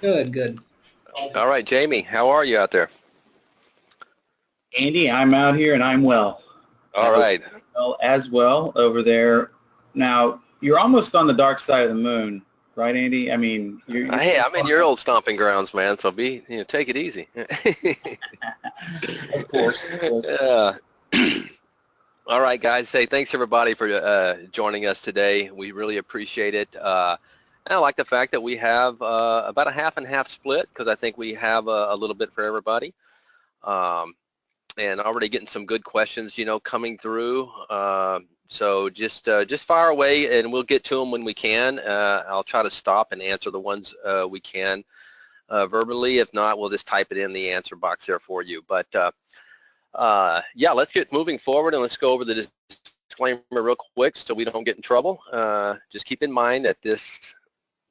Good, good. All right, Jamie, how are you out there? Andy, I'm out here and I'm well. All right. As well over there. Now, you're almost on the dark side of the moon, right, Andy? I mean, Hey, I'm in your old stomping grounds, man, so take it easy. Of course. Yeah. All right, guys. Hey, thanks everybody for joining us today. We really appreciate it. And I like the fact that we have about a half and half split because I think we have a little bit for everybody. And already getting some good questions, coming through. So just fire away, and we'll get to them when we can. I'll try to stop and answer the ones we can verbally. If not, we'll just type it in the answer box there for you. But yeah, let's get moving forward, and let's go over the disclaimer real quick so we don't get in trouble. Just keep in mind that this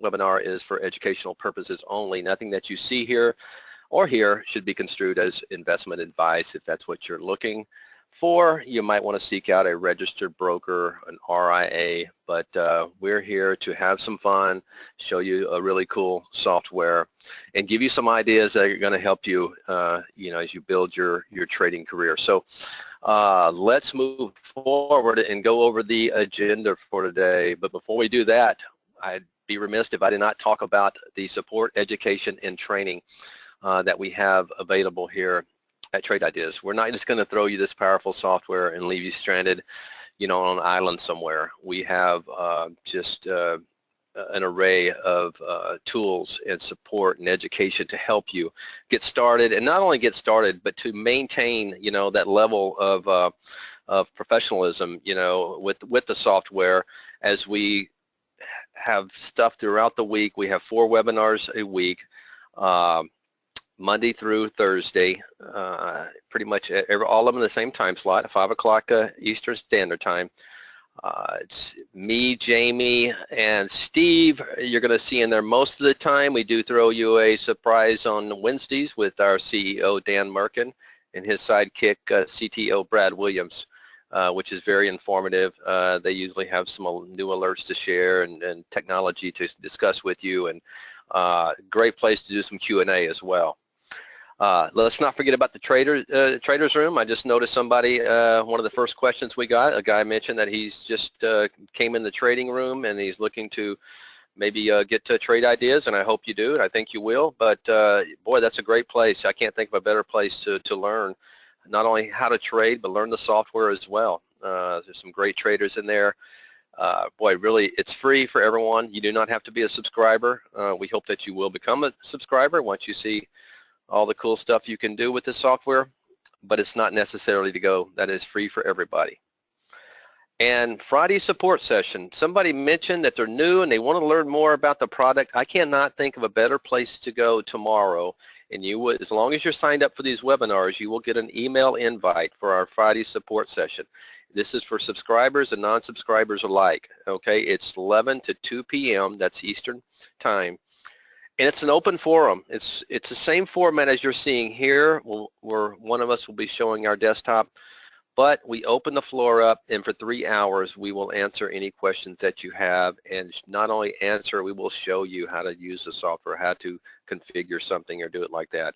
webinar is for educational purposes only. Nothing that you see here or here should be construed as investment advice. If that's what you're looking for, you might want to seek out a registered broker, an RIA, but we're here to have some fun, show you a really cool software, and give you some ideas that are going to help you, as you build your trading career. So let's move forward and go over the agenda for today. But before we do that, I'd be remiss if I did not talk about the support, education, and training that we have available here at Trade Ideas. We're not just going to throw you this powerful software and leave you stranded, on an island somewhere. We have just an array of tools and support and education to help you get started, and not only get started, but to maintain, that level of professionalism, with the software. As we have stuff throughout the week, we have 4 webinars a week. Monday through Thursday, pretty much all of them in the same time slot, at 5 o'clock Eastern Standard Time. It's me, Jamie, and Steve. You're going to see in there most of the time. We do throw you a surprise on Wednesdays with our CEO, Dan Merkin, and his sidekick, CTO, Brad Williams, which is very informative. They usually have some new alerts to share and technology to discuss with you, and great place to do some Q&A as well. Let's not forget about the traders room. I just noticed somebody, one of the first questions we got, a guy mentioned that he's just came in the trading room and he's looking to maybe get to Trade Ideas, and I hope you do, and I think you will. But boy, that's a great place. I can't think of a better place to learn not only how to trade, but learn the software as well. There's some great traders in there. Boy, really, it's free for everyone. You do not have to be a subscriber. We hope that you will become a subscriber once you see all the cool stuff you can do with this software, but it's not necessarily to go. That is free for everybody. And Friday support session. Somebody mentioned that they're new and they want to learn more about the product. I cannot think of a better place to go tomorrow. And you would, as long as you're signed up for these webinars, you will get an email invite for our Friday support session. This is for subscribers and non-subscribers alike. Okay, it's 11 to 2 p.m. That's Eastern Time. And it's an open forum. It's the same format as you're seeing here, where one of us will be showing our desktop, but we open the floor up, and for 3 hours we will answer any questions that you have, and not only answer, we will show you how to use the software, how to configure something or do it like that.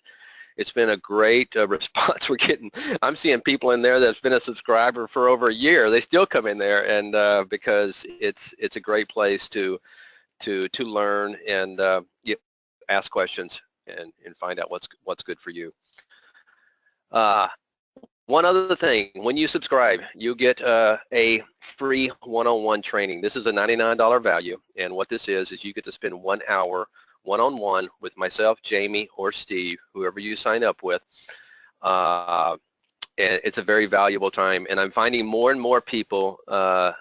It's been a great response we're getting. I'm seeing people in there that's been a subscriber for over a year. They still come in there, and because it's a great place to learn and ask questions and find out what's good for you. One other thing, when you subscribe, you get a free one-on-one training. This is a $99 value, and what this is you get to spend 1 hour one-on-one with myself, Jamie, or Steve, whoever you sign up with. And it's a very valuable time, and I'm finding more and more people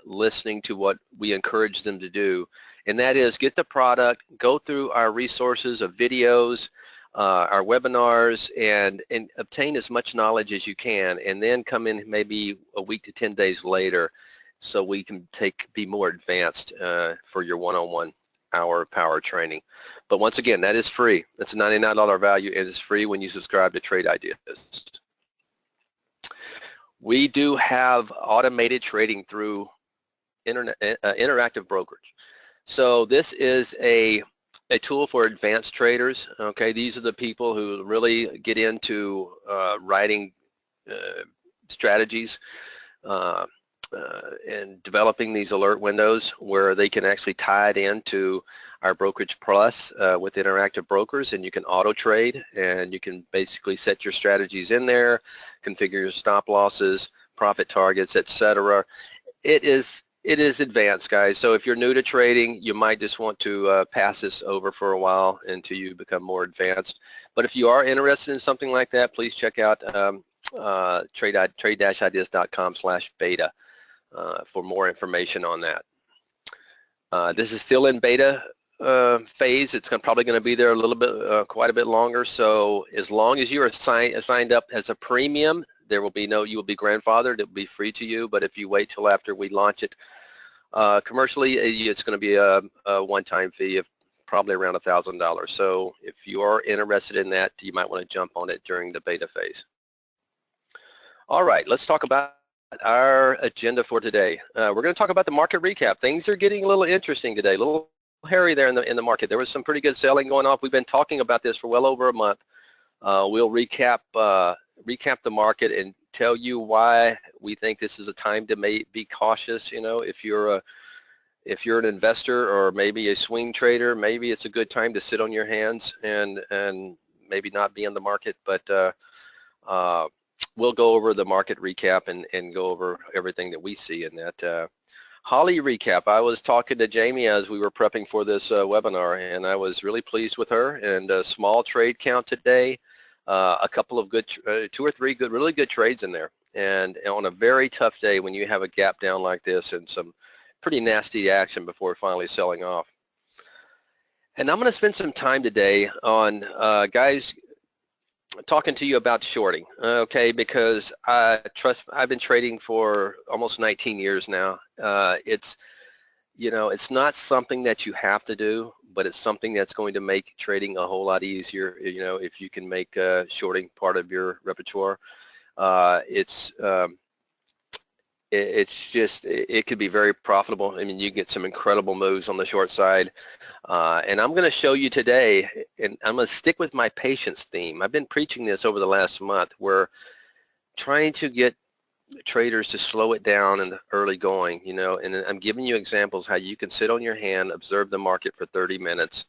listening to what we encourage them to do, and that is get the product, go through our resources of videos, our webinars, and obtain as much knowledge as you can, and then come in maybe a week to 10 days later so we can be more advanced for your one-on-one hour power training. But once again, that is free. That's a $99 value, and it's free when you subscribe to Trade Ideas. We do have automated trading through interactive brokerage. So this is a a tool for advanced traders. Okay, these are the people who really get into writing strategies and developing these alert windows where they can actually tie it into our Brokerage Plus with interactive brokers, and you can auto trade, and you can basically set your strategies in there, configure your stop losses, profit targets, etc. It is advanced, guys. So if you're new to trading, you might just want to pass this over for a while until you become more advanced. But if you are interested in something like that, please check out trade-ideas.com/beta for more information on that. This is still in beta phase. It's probably going to be there a little bit, quite a bit longer. So as long as you are signed up as a premium, there will be you will be grandfathered. It will be free to you. But if you wait till after we launch it commercially, it's going to be a one-time fee of probably around $1,000. So if you are interested in that, you might want to jump on it during the beta phase. All right, let's talk about our agenda for today. We're going to talk about the market recap. Things are getting a little interesting today, a little hairy there in the market. There was some pretty good selling going on. We've been talking about this for well over a month. We'll recap the market and tell you why we think this is a time to be cautious. You know, if you're an investor or maybe a swing trader, maybe it's a good time to sit on your hands and maybe not be in the market. But we'll go over the market recap and go over everything that we see in that. Holly recap. I was talking to Jamie as we were prepping for this webinar, and I was really pleased with her. And a small trade count today, a couple of good, 2 or 3 good, really good trades in there. And on a very tough day when you have a gap down like this and some pretty nasty action before finally selling off. And I'm going to spend some time today on, guys, talking to you about shorting, okay, because I've been trading for almost 19 years now. It's not something that you have to do, but it's something that's going to make trading a whole lot easier, if you can make shorting part of your repertoire. It could be very profitable. I mean, you get some incredible moves on the short side. And I'm going to show you today, and I'm going to stick with my patience theme. I've been preaching this over the last month. We're trying to get traders to slow it down in the early going, and I'm giving you examples how you can sit on your hand, observe the market for 30 minutes,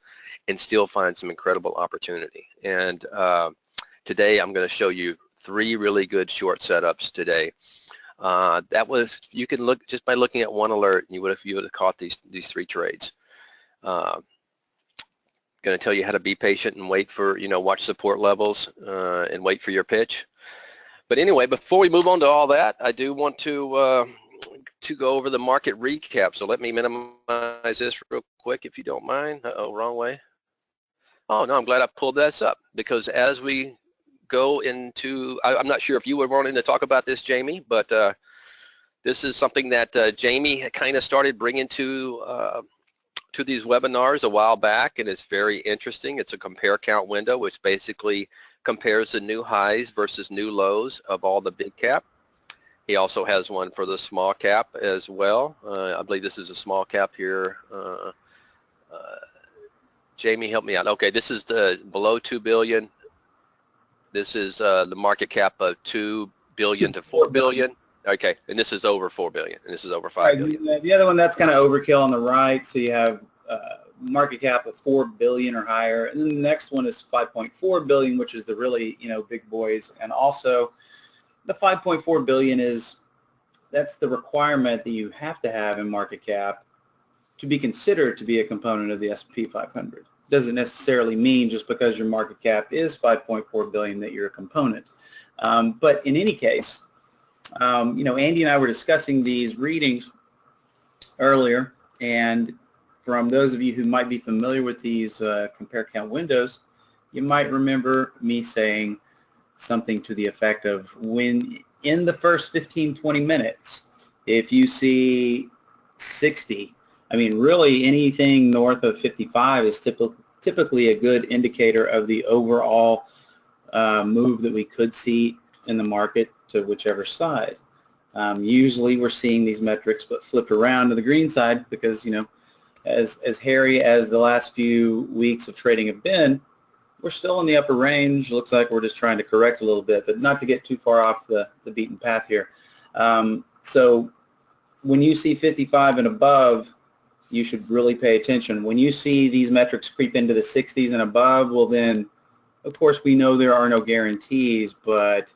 and still find some incredible opportunity. And today I'm going to show you 3 really good short setups today. You can look just by looking at one alert, and you would have caught these 3 trades. Going to tell you how to be patient and wait for, watch support levels and wait for your pitch. But anyway, before we move on to all that, I do want to go over the market recap. So let me minimize this real quick if you don't mind. Uh-oh, wrong way. Oh, no, I'm glad I pulled this up, because as we go into, I'm not sure if you were wanting to talk about this, Jamie, but this is something that Jamie kind of started bringing to these webinars a while back, and it's very interesting. It's a compare count window, which basically compares the new highs versus new lows of all the big cap. He also has one for the small cap as well. I believe this is a small cap here. Jamie, help me out. Okay, this is the below 2 billion. This is the market cap of 2 billion to 4 billion. Okay, and this is over 4 billion, and this is over 5 billion. The other one, that's kind of overkill on the right. So you have market cap of 4 billion or higher, and then the next one is 5.4 billion, which is the really big boys. And also, the 5.4 billion that's the requirement that you have to have in market cap to be considered to be a component of the S&P 500. Doesn't necessarily mean just because your market cap is 5.4 billion that you're a component. But in any case, Andy and I were discussing these readings earlier, and from those of you who might be familiar with these compare count windows, you might remember me saying something to the effect of, when in the first 15-20 minutes, if you see 60, I mean, really anything north of 55 is typically a good indicator of the overall move that we could see in the market to whichever side. Usually we're seeing these metrics but flipped around to the green side because, as hairy as the last few weeks of trading have been, we're still in the upper range. Looks like we're just trying to correct a little bit, but not to get too far off the beaten path here. So when you see 55 and above, you should really pay attention. When you see these metrics creep into the 60s and above, well then, of course, we know there are no guarantees, but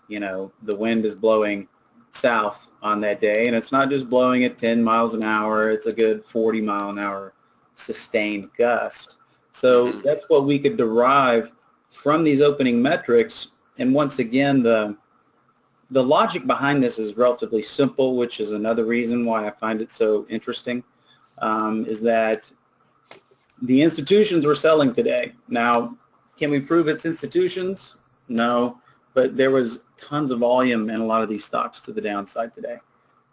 you know, the wind is blowing south on that day, and it's not just blowing at 10 miles an hour, it's a good 40 mile an hour sustained gust. So that's what we could derive from these opening metrics. And once again, the logic behind this is relatively simple, which is another reason why I find it so interesting, is that the institutions were selling today. Now, can we prove it's institutions? No, but there was tons of volume in a lot of these stocks to the downside today.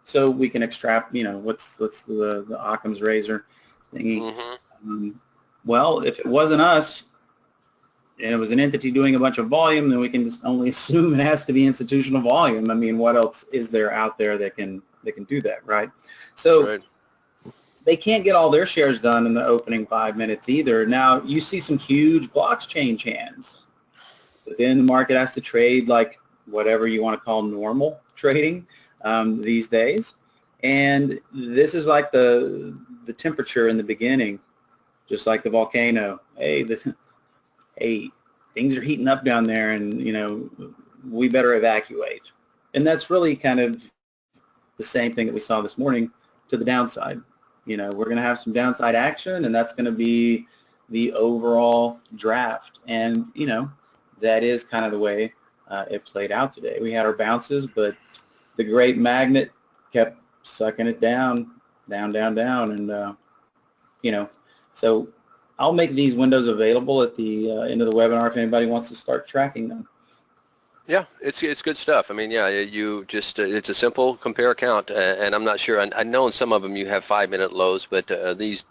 So we can extract, you know, what's the Occam's razor thingy. Well, if it wasn't us, and it was an entity doing a bunch of volume, then we can just only assume it has to be institutional volume. I mean, what else is there out there that can do that, right? So they can't get all their shares done in the opening 5 minutes either. Now, you see some huge blocks change hands, but then the market has to trade like whatever you want to call normal trading these days. And this is like the temperature in the beginning, just like the volcano. Hey, things are heating up down there, and you know, we better evacuate. And that's really kind of the same thing that we saw this morning to the downside. You know, we're going to have some downside action, and that's going to be the overall draft. And you know, that is kind of the way it played out today. We had our bounces, but the great magnet kept sucking it down, and you know, so I'll make these windows available at the end of the webinar if anybody wants to start tracking them. Yeah, it's good stuff. I mean, yeah, you just it's a simple compare count, and I'm not sure. I know in some of them you have 5-minute lows, but these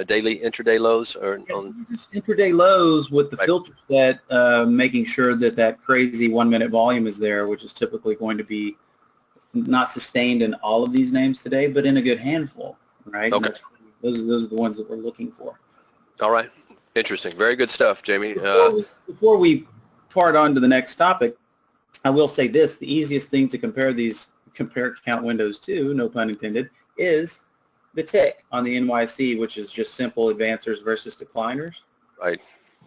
daily intraday lows are on intraday lows with the filter set, making sure that that crazy 1 minute volume is there, which is typically going to be not sustained in all of these names today, but in a good handful, right? Okay. Those are the ones that we're looking for. All right. Interesting. Very good stuff, Jamie. Before we part on to the next topic, I will say this: the easiest thing to compare these compare count windows to, no pun intended, is the tick on the NYC, which is just simple advancers versus decliners. Right.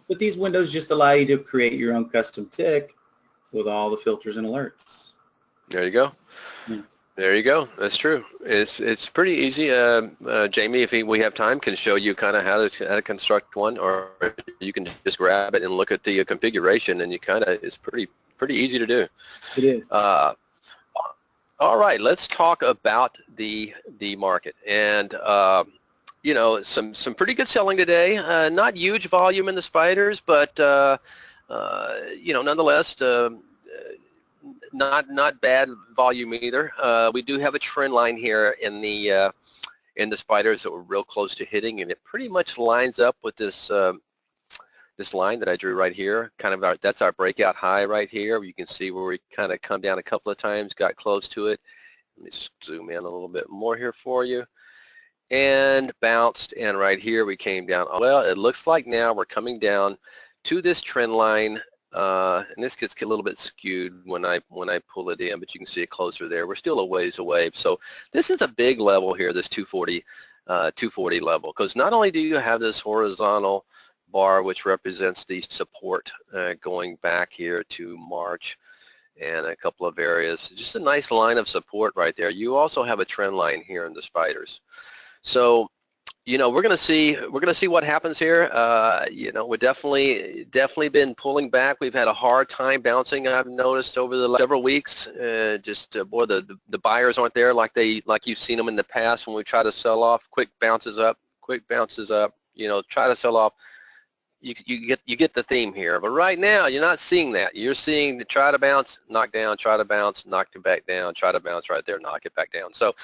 But these windows just allow you to create your own custom tick with all the filters and alerts. There you go. Yeah. There you go. That's true. It's pretty easy. Jamie, if we have time, can show you kind of how to construct one, or you can just grab it and look at the configuration, and you kind of it's pretty easy to do. It is. All right, let's talk about the market, and you know, some pretty good selling today. Not huge volume in the spiders, but you know, nonetheless. Not bad volume either. We do have a trend line here in the spiders that we're real close to hitting, and it pretty much lines up with this this line that I drew right here. Kind of that's our breakout high right here. You can see where we kind of come down a couple of times, got close to it. Let me zoom in a little bit more here for you, and bounced. And right here we came down. Well, it looks like now we're coming down to this trend line. And this gets a little bit skewed when I pull it in, but you can see it closer there. We're still a ways away. So this is a big level here, this 240 level, because not only do you have this horizontal bar, which represents the support going back here to March and a couple of areas, just a nice line of support right there. You also have a trend line here in the spiders. So you know, we're gonna see what happens here. You know, we're definitely been pulling back. We've had a hard time bouncing. I've noticed over the last several weeks. Boy, the buyers aren't there like you've seen them in the past when we try to sell off. Quick bounces up. You know, try to sell off. You get the theme here. But right now, you're not seeing that. You're seeing the try to bounce, knock down, try to bounce, knock it back down, try to bounce right there, knock it back down. So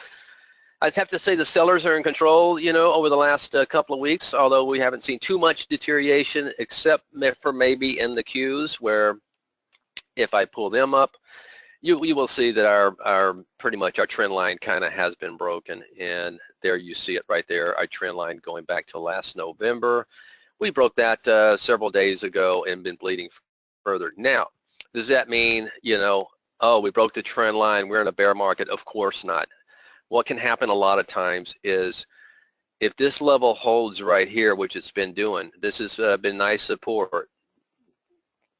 I'd have to say the sellers are in control, you know, over the last couple of weeks, although we haven't seen too much deterioration except for maybe in the Qs, where if I pull them up you will see that our pretty much our trend line kind of has been broken, and there you see it right there, our trend line going back to last November. We broke that several days ago and been bleeding further. Now, does that mean, oh, we broke the trend line, we're in a bear market? Of course not. What can happen a lot of times is if this level holds right here, which it's been doing, this has been nice support,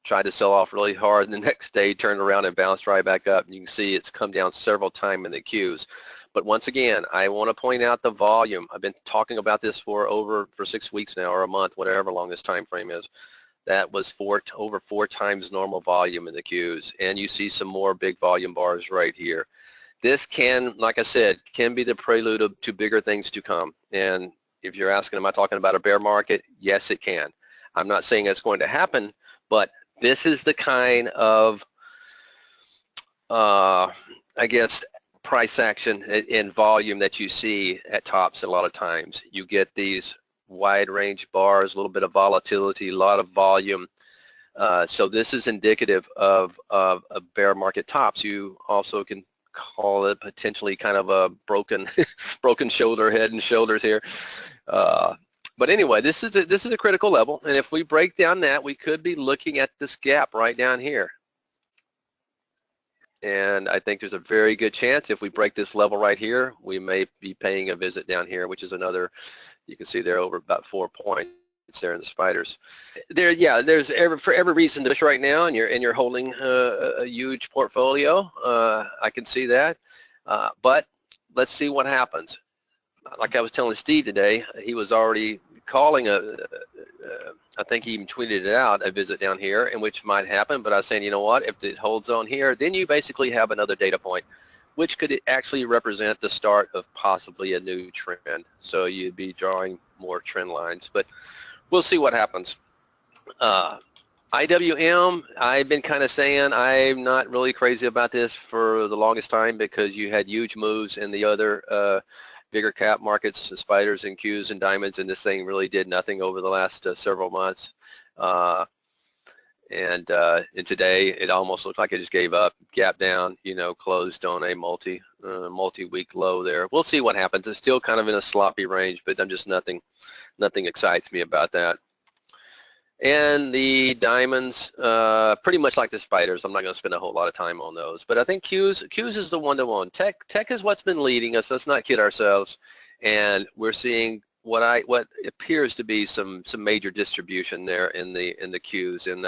tried to sell off really hard, and the next day turned around and bounced right back up. And you can see it's come down several times in the Qs. But once again, I want to point out the volume. I've been talking about this for 6 weeks now, or a month, whatever long this time frame is. That was over 4 times normal volume in the Qs, and you see some more big volume bars right here. This can, like I said, can be the prelude to bigger things to come. And if you're asking, am I talking about a bear market? Yes, it can. I'm not saying it's going to happen, but this is the kind of, I guess, price action in volume that you see at tops a lot of times. You get these wide range bars, a little bit of volatility, a lot of volume. So this is indicative of a bear market tops. You also can call it potentially kind of a broken broken shoulder, head and shoulders here. But anyway, this is a critical level, and if we break down that, we could be looking at this gap right down here. And I think there's a very good chance if we break this level right here, we may be paying a visit down here, which is another, you can see there over about 4 points there in the spiders. There's for every reason to push right now, and you're holding a huge portfolio. I can see that, but let's see what happens. Like I was telling Steve today, he was already calling I think he even tweeted it out, a visit down here, and which might happen, but I was saying, you know what, if it holds on here, then you basically have another data point, which could actually represent the start of possibly a new trend. So you'd be drawing more trend lines, but we'll see what happens. IWM, I've been kind of saying I'm not really crazy about this for the longest time because you had huge moves in the other bigger cap markets, spiders and Qs and diamonds, and this thing really did nothing over the last several months. And today it almost looked like it just gave up, gap down, closed on a multi-week low there. We'll see what happens. It's still kind of in a sloppy range, but I'm just nothing excites me about that. And the diamonds, pretty much like the spiders. I'm not going to spend a whole lot of time on those. But I think Qs is the one-to-one. Tech is what's been leading us. Let's not kid ourselves. And we're seeing what appears to be some major distribution there in the Qs. And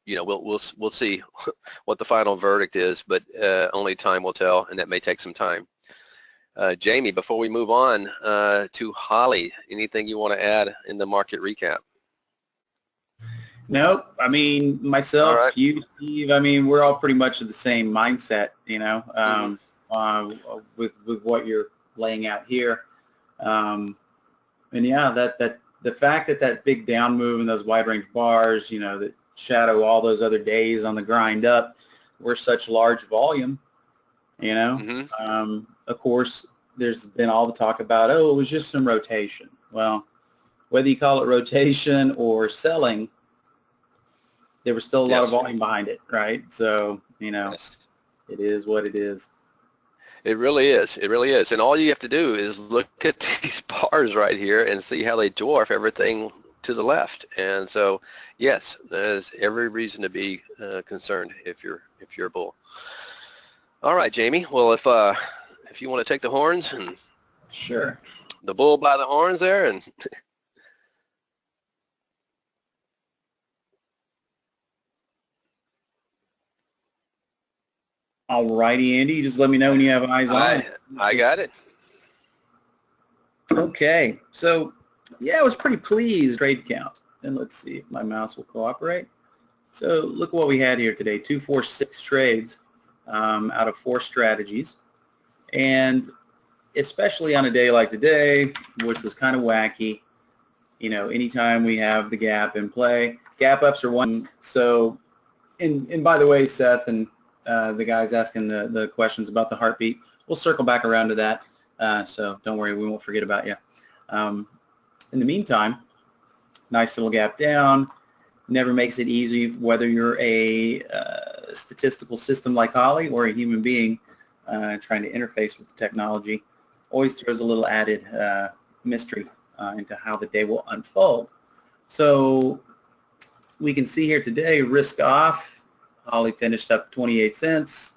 we'll see what the final verdict is. But only time will tell, and that may take some time. Jamie, before we move on to Holly, anything you want to add in the market recap? No, I mean, myself, right. You, Steve, I mean, we're all pretty much of the same mindset, with what you're laying out here. And yeah, that the fact that big down move and those wide range bars, that shadow all those other days on the grind up, were such large volume, Of course, there's been all the talk about, oh, it was just some rotation. Well, whether you call it rotation or selling, there was still a lot of volume behind it, right? So, yes. It is what it is. It really is. It really is. And all you have to do is look at these bars right here and see how they dwarf everything to the left. And so, yes, there's every reason to be concerned if you're a bull. All right, Jamie. Well, if you want to take the horns and sure, the bull by the horns there, and all righty, Andy, just let me know when you have eyes on it. I got it. Okay, so yeah, I was pretty pleased. Trade count, and let's see if my mouse will cooperate. So look what we had here today: 246 trades out of 4 strategies. And especially on a day like today, which was kind of wacky, anytime we have the gap in play, gap ups are one. So, and by the way, Seth and the guys asking the questions about the heartbeat, we'll circle back around to that. So don't worry, we won't forget about you. In the meantime, nice little gap down. Never makes it easy whether you're a statistical system like Holly or a human being trying to interface with the technology always throws a little added mystery into how the day will unfold. So we can see here today, risk off, Holly finished up 28 cents,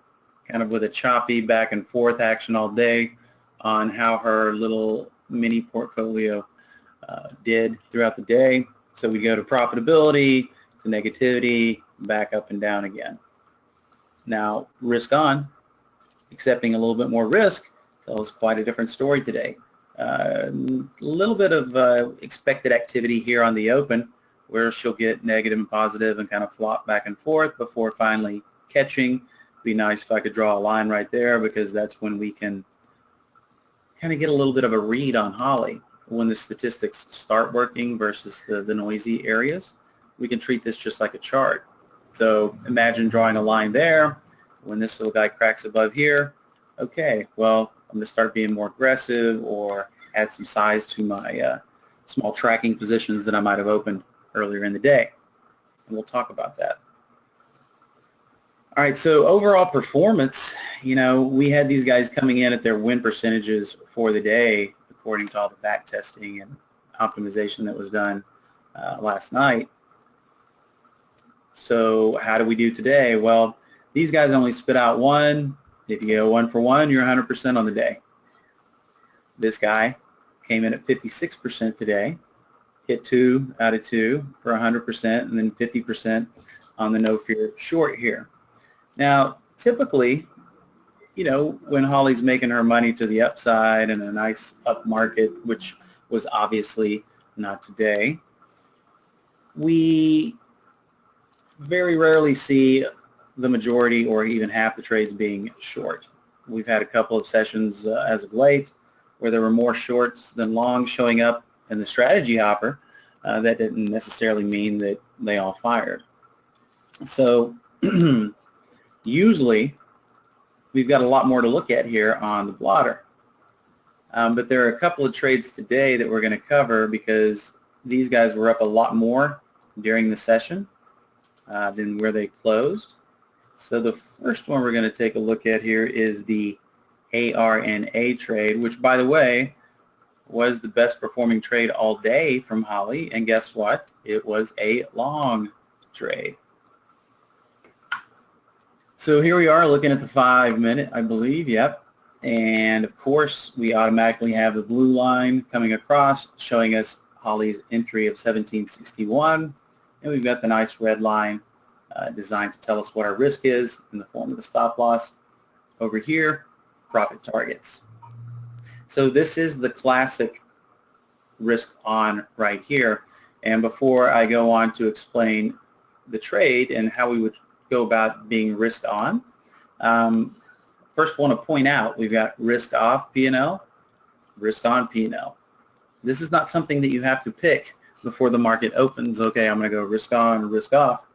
kind of with a choppy back and forth action all day on how her little mini portfolio did throughout the day. So we go to profitability, to negativity, back up and down again. Now, risk on, accepting a little bit more risk, tells quite a different story today. A little bit of expected activity here on the open, where she'll get negative and positive and kind of flop back and forth before finally catching. Be nice if I could draw a line right there, because that's when we can kind of get a little bit of a read on Holly. When the statistics start working versus the noisy areas, we can treat this just like a chart. So imagine drawing a line there. When this little guy cracks above here, okay, well, I'm going to start being more aggressive or add some size to my small tracking positions that I might have opened earlier in the day. And we'll talk about that. All right, so overall performance, you know, we had these guys coming in at their win percentages for the day according to all the back testing and optimization that was done last night. So how do we do today? Well, these guys only spit out one. If you go 1 for 1, you're 100% on the day. This guy came in at 56% today, hit 2 out of 2 for 100%, and then 50% on the no fear short here. Now, typically, you know, when Holly's making her money to the upside and a nice up market, which was obviously not today, we very rarely see the majority or even half the trades being short. We've had a couple of sessions as of late where there were more shorts than longs showing up in the strategy hopper. That didn't necessarily mean that they all fired. So usually we've got a lot more to look at here on the blotter. But there are a couple of trades today that we're going to cover because these guys were up a lot more during the session than where they closed. So the first one we're going to take a look at here is the ARNA trade, which, by the way, was the best performing trade all day from Holly. And guess what? It was a long trade. So here we are looking at the 5-minute, I believe, yep. And of course, we automatically have the blue line coming across showing us Holly's entry of 1761. And we've got the nice red line designed to tell us what our risk is in the form of the stop loss. Over here, profit targets. So this is the classic risk on right here. And before I go on to explain the trade and how we would go about being risk on, first want to point out we've got risk off P&L, risk on P&L. This is not something that you have to pick before the market opens. Okay, I'm going to go risk on or risk off.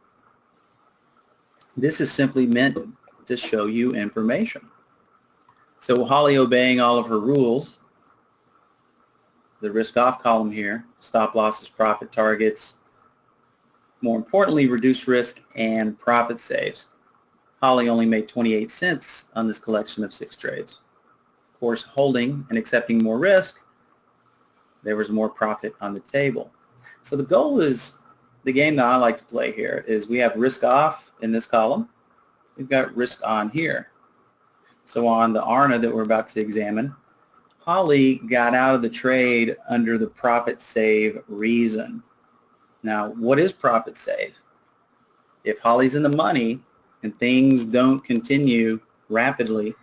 This is simply meant to show you information. So Holly obeying all of her rules, the risk off column here, stop losses, profit targets, more importantly, reduce risk and profit saves. Holly only made 28 cents on this collection of 6 trades. Of course, holding and accepting more risk, there was more profit on the table. So the goal is, the game that I like to play here is we have risk off in this column. We've got risk on here. So on the ARNA that we're about to examine, Holly got out of the trade under the profit save reason. Now, what is profit save? If Holly's in the money and things don't continue rapidly,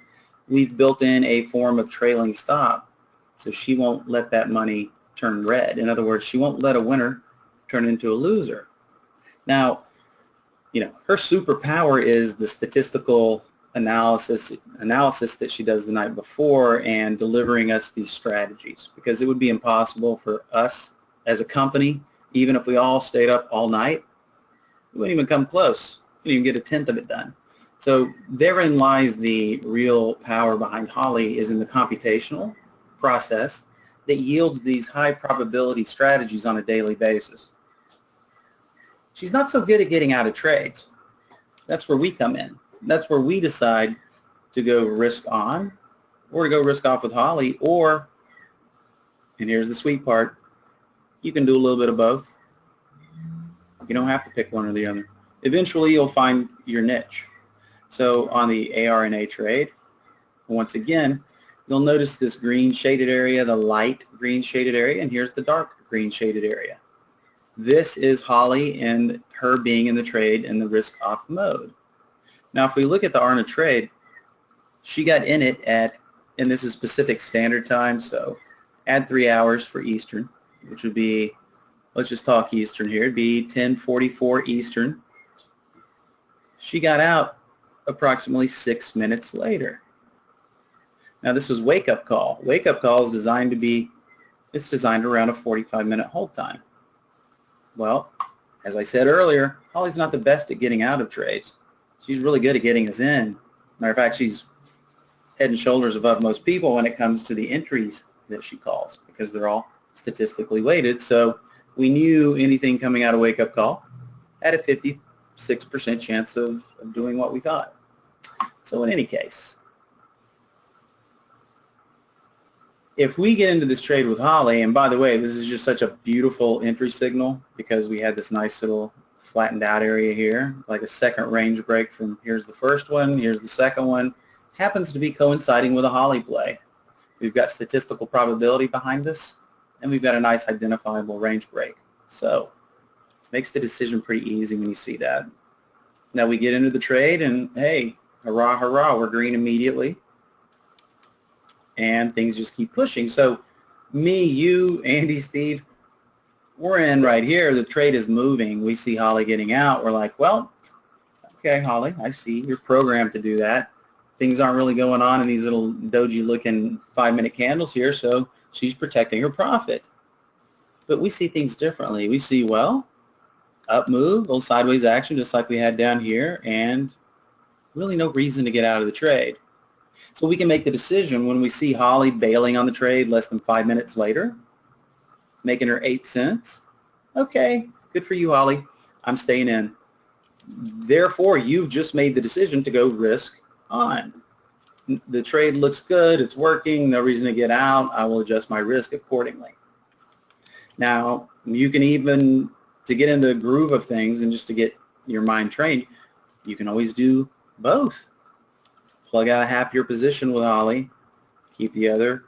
we've built in a form of trailing stop, so she won't let that money turn red. In other words, she won't let a winner turn into a loser. Now, you know, her superpower is the statistical analysis that she does the night before and delivering us these strategies, because it would be impossible for us as a company, even if we all stayed up all night, we wouldn't even come close. We wouldn't even get a tenth of it done. So therein lies the real power behind Holly, is in the computational process that yields these high probability strategies on a daily basis. She's not so good at getting out of trades. That's where we come in. That's where we decide to go risk on or to go risk off with Holly, or, and here's the sweet part, you can do a little bit of both. You don't have to pick one or the other. Eventually you'll find your niche. So on the ARNA trade, once again, you'll notice this green shaded area, the light green shaded area, and here's the dark green shaded area. This is Holly and her being in the trade in the risk off mode. Now if we look at the ARNA trade, she got in it at, and this is Pacific Standard Time, so add 3 hours for Eastern, which would be, let's just talk Eastern here, it'd be 10:44 Eastern. She got out approximately 6 minutes later. Now this was wake up call. Wake up call is designed to be, it's designed around a 45-minute hold time. Well, as I said earlier, Holly's not the best at getting out of trades. She's really good at getting us in. Matter of fact, she's head and shoulders above most people when it comes to the entries that she calls, because they're all statistically weighted. So we knew anything coming out of wake up call had a 56% chance of doing what we thought. So in any case, if we get into this trade with Holly, and by the way, this is just such a beautiful entry signal because we had this nice little flattened out area here, like a second range break from here's the first one, here's the second one, happens to be coinciding with a Holly play. We've got statistical probability behind this, and we've got a nice identifiable range break. So makes the decision pretty easy when you see that. Now we get into the trade and hey, hurrah, hurrah, we're green immediately. And things just keep pushing. So me, you, Andy, Steve, we're in right here. The trade is moving. We see Holly getting out. We're like, well, okay, Holly, I see. You're programmed to do that. Things aren't really going on in these little doji-looking 5-minute candles here, so she's protecting her profit. But we see things differently. We see, well, up move, little sideways action just like we had down here, and really no reason to get out of the trade. So we can make the decision when we see Holly bailing on the trade less than 5 minutes later, making her 8 cents. Okay, good for you, Holly. I'm staying in. Therefore, you've just made the decision to go risk on. The trade looks good. It's working. No reason to get out. I will adjust my risk accordingly. Now, you can even, to get in the groove of things and just to get your mind trained, you can always do both. Plug out half your position with Holly, keep the other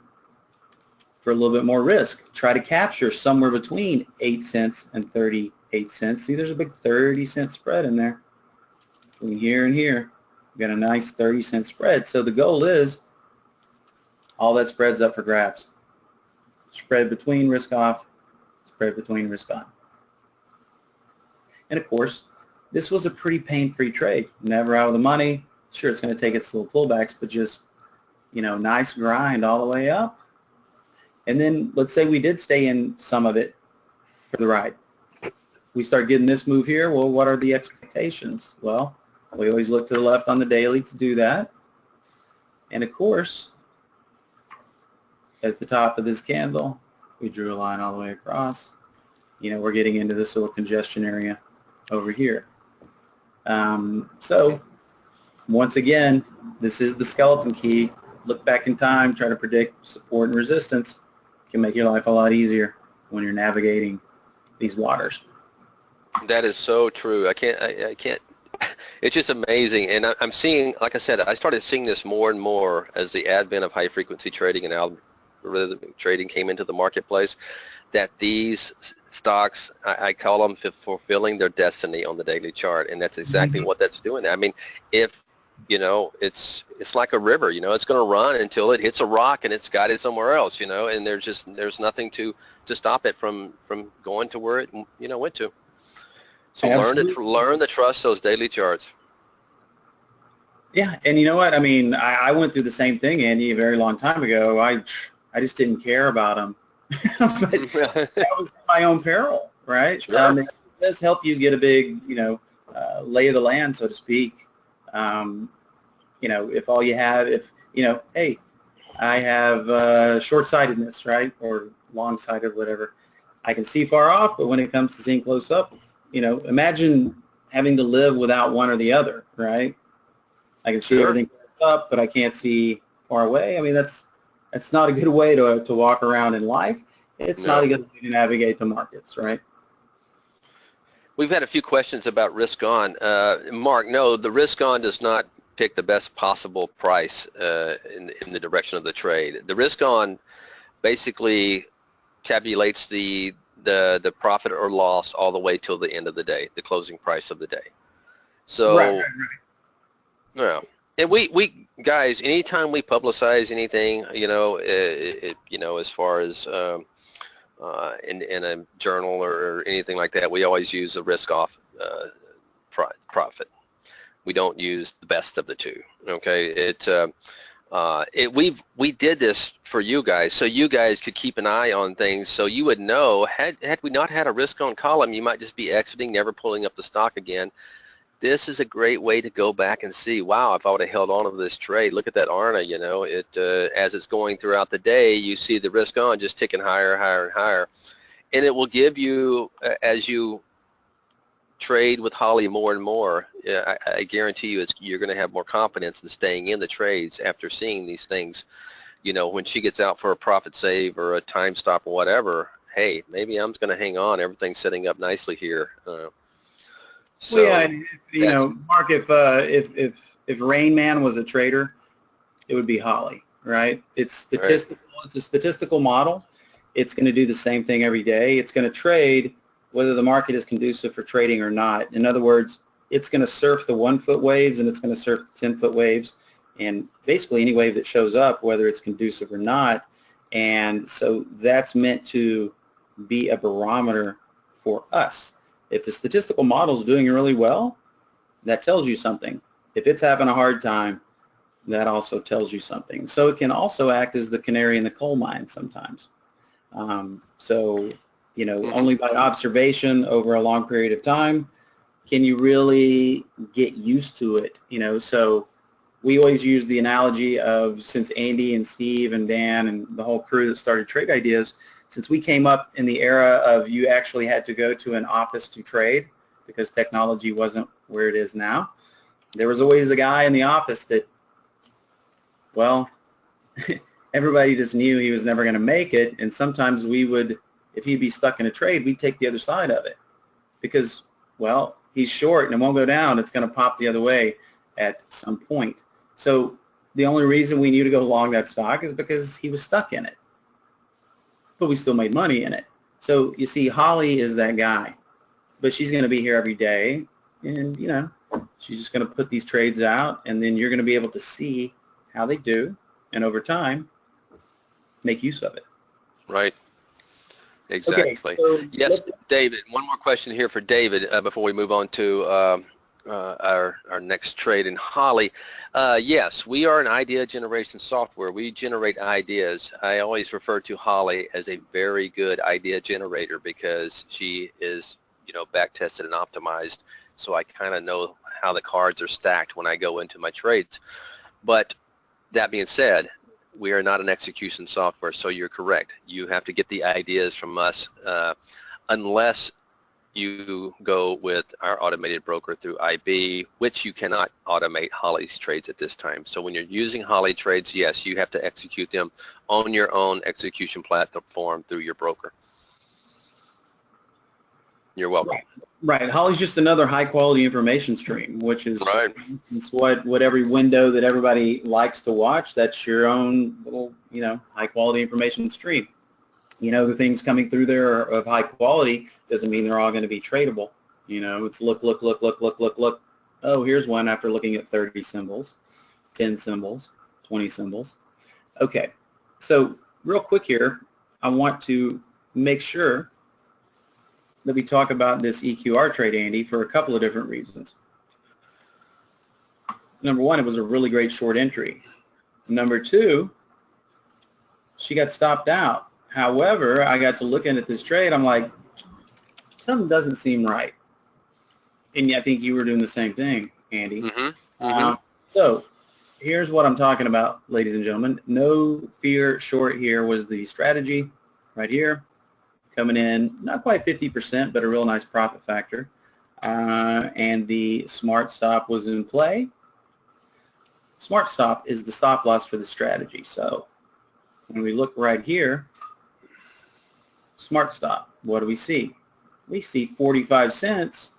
for a little bit more risk. Try to capture somewhere between 8 cents and 38 cents. See, there's a big 30-cent spread in there. Between here and here, we've got a nice 30-cent spread. So the goal is all that spread's up for grabs. Spread between risk off, spread between risk on. And of course, this was a pretty pain-free trade. Never out of the money. Sure, it's going to take its little pullbacks, but just, you know, nice grind all the way up. And then let's say we did stay in some of it for the ride. We start getting this move here. Well, what are the expectations? Well, we always look to the left on the daily to do that. And of course, at the top of this candle, we drew a line all the way across. You know, we're getting into this little congestion area over here. So once again, this is the skeleton key. Look back in time, try to predict support and resistance. It can make your life a lot easier when you're navigating these waters. That is so true. I can't, it's just amazing. And I'm seeing, like I said, I started seeing this more and more as the advent of high frequency trading and algorithmic trading came into the marketplace, that these stocks, I call them fulfilling their destiny on the daily chart. And that's exactly what that's doing. I mean, if, you know, it's like a river, you know, it's going to run until it hits a rock and it's guided somewhere else, you know, and there's nothing to stop it from going to where it, you know, went to. So learn to trust those daily charts. Yeah, and you know what? I mean, I went through the same thing, Andy, a very long time ago. I just didn't care about them. But that was my own peril, right? Sure. It does help you get a big, you know, lay of the land, so to speak. You know, if all you have, if, you know, hey, I have short-sightedness, right, or long-sighted, whatever. I can see far off, but when it comes to seeing close up, you know, imagine having to live without one or the other, right? I can see Sure. everything up, but I can't see far away. I mean, that's not a good way to walk around in life. It's not a No. good way to navigate the markets, right? We've had a few questions about risk on. Mark, no, the risk on does not pick the best possible price in the direction of the trade. The risk on basically tabulates the profit or loss all the way till the end of the day, the closing price of the day. Right. So, yeah. And we guys, anytime we publicize anything, as far as in a journal or anything like that, we always use a risk off profit. We don't use the best of the two. Okay, we did this for you guys, so you guys could keep an eye on things, so you would know. Had we not had a risk on column, you might just be exiting, never pulling up the stock again. This is a great way to go back and see, wow, if I would have held on to this trade, look at that ARNA, as it's going throughout the day, you see the risk on just ticking higher, higher, and higher. And it will give you, as you trade with Holly more and more, I guarantee you you're going to have more confidence in staying in the trades after seeing these things. When she gets out for a profit save or a time stop or whatever, hey, maybe I'm going to hang on. Everything's setting up nicely here. So well, yeah, Mark, if Rain Man was a trader, it would be Holly, right? It's statistical. Right. It's a statistical model. It's going to do the same thing every day. It's going to trade whether the market is conducive for trading or not. In other words, it's going to surf the 1-foot waves and it's going to surf the 10-foot waves, and basically any wave that shows up, whether it's conducive or not. And so that's meant to be a barometer for us. If the statistical model is doing really well, that tells you something. If it's having a hard time, that also tells you something. So it can also act as the canary in the coal mine sometimes. Only by observation over a long period of time can you really get used to it. So we always use the analogy of, since Andy and Steve and Dan and the whole crew that started Trade Ideas, since we came up in the era of you actually had to go to an office to trade because technology wasn't where it is now, there was always a guy in the office that, well, everybody just knew he was never going to make it, and sometimes we would, if he'd be stuck in a trade, we'd take the other side of it because, well, he's short and it won't go down. It's going to pop the other way at some point. So the only reason we knew to go long that stock is because he was stuck in it. But we still made money in it. So you see, Holly is that guy, but she's going to be here every day, and she's just going to put these trades out, and then you're going to be able to see how they do, and over time, make use of it. Right. Exactly. Okay, so yes, David. One more question here for David before we move on to our next trade in Holly. Yes, we are an idea generation software. We generate ideas. I always refer to Holly as a very good idea generator because she is, back tested and optimized. So I kind of know how the cards are stacked when I go into my trades. But that being said, we are not an execution software, so you're correct. You have to get the ideas from us unless you go with our automated broker through IB, which you cannot automate Holly's trades at this time. So when you're using Holly trades, yes, you have to execute them on your own execution platform through your broker. You're welcome. Right. Holly's just another high-quality information stream, which is right. It's what every window that everybody likes to watch. That's your own little, high-quality information stream. The things coming through there of high quality doesn't mean they're all going to be tradable. It's look. Oh, here's one after looking at 30 symbols, 10 symbols, 20 symbols. Okay, so real quick here, I want to make sure that we talk about this EQR trade, Andy, for a couple of different reasons. Number one, it was a really great short entry. Number two, she got stopped out. However, I got to looking at this trade, I'm like, something doesn't seem right. And I think you were doing the same thing, Andy. So here's what I'm talking about, ladies and gentlemen. No fear short here was the strategy right here. Coming in, not quite 50%, but a real nice profit factor. and the smart stop was in play. Smart stop is the stop loss for the strategy. So when we look right here, smart stop, what do we see? We see 45 cents,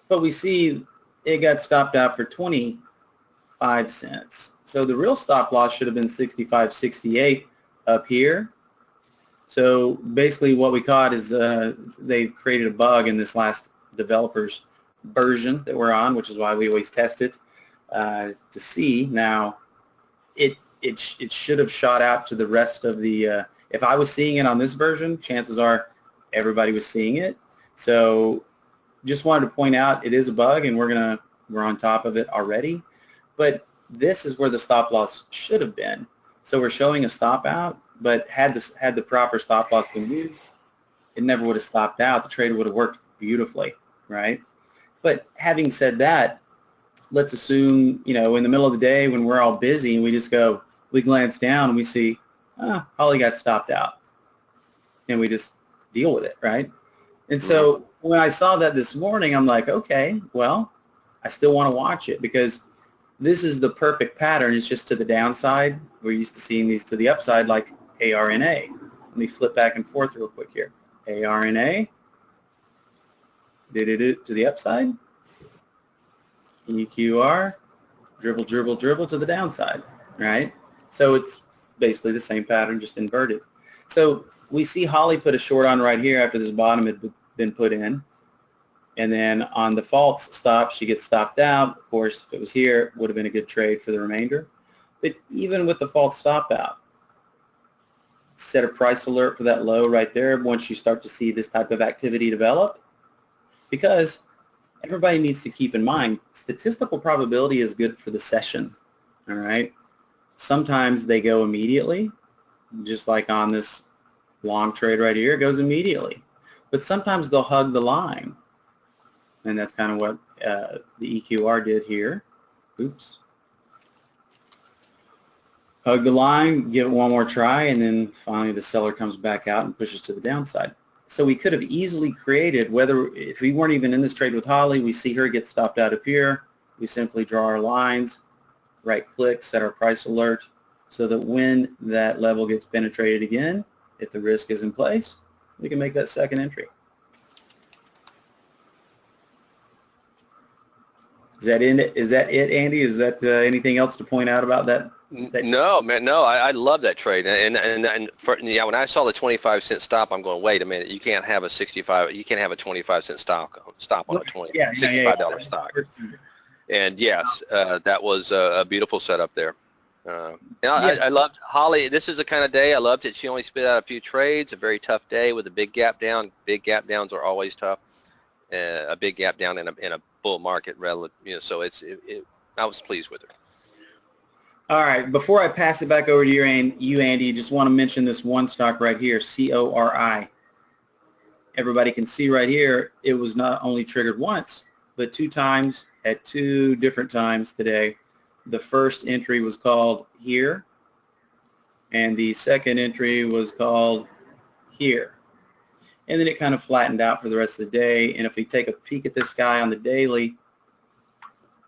but we see it got stopped out for 25 cents. So the real stop loss should have been 65.68 up here. So basically what we caught is they've created a bug in this last developer's version that we're on, which is why we always test it to see. Now, it should have shot out to the rest of the, if I was seeing it on this version, chances are everybody was seeing it. So just wanted to point out it is a bug, and we're on top of it already. But this is where the stop loss should have been. So we're showing a stop out, but had the proper stop loss been used, it never would have stopped out. The trade would have worked beautifully, right? But having said that, let's assume, in the middle of the day when we're all busy and we glance down and we see, Holly got stopped out. And we just deal with it, right? And so when I saw that this morning, I'm like, okay, well, I still want to watch it because this is the perfect pattern. It's just to the downside. We're used to seeing these to the upside like ARNA. Let me flip back and forth real quick here. ARNA. Did it to the upside? EQR. Dribble, dribble, dribble to the downside, right? So it's basically the same pattern, just inverted. So we see Holly put a short on right here after this bottom had been put in. And then on the false stop, she gets stopped out. Of course, if it was here, it would have been a good trade for the remainder. But even with the false stop out, set a price alert for that low right there once you start to see this type of activity develop. Because everybody needs to keep in mind, statistical probability is good for the session, all right? Sometimes they go immediately, just like on this long trade right here, it goes immediately. But sometimes they'll hug the line. And that's kind of what the EQR did here. Oops. Hug the line, give it one more try, and then finally the seller comes back out and pushes to the downside. So we could have easily created, if we weren't even in this trade with Holly, we see her get stopped out up here, we simply draw our lines, right-click, set our price alert, so that when that level gets penetrated again, if the risk is in place, we can make that second entry. Is that it, Andy? Is that anything else to point out about that? No, man, no. I love that trade, and when I saw the 25-cent stop, I'm going, wait a minute, you can't have a 25-cent stop on a $65 stock. And yes, that was a beautiful setup there. I loved Holly. This is the kind of day I loved it. She only spit out a few trades. A very tough day with a big gap down. Big gap downs are always tough. A big gap down in a bull market, so I was pleased with her. All right, before I pass it back over to you, Andy, just want to mention this one stock right here, CORI. Everybody can see right here, it was not only triggered once, but 2 times at 2 different times today. The first entry was called here, and the second entry was called here. And then it kind of flattened out for the rest of the day. And if we take a peek at this guy on the daily,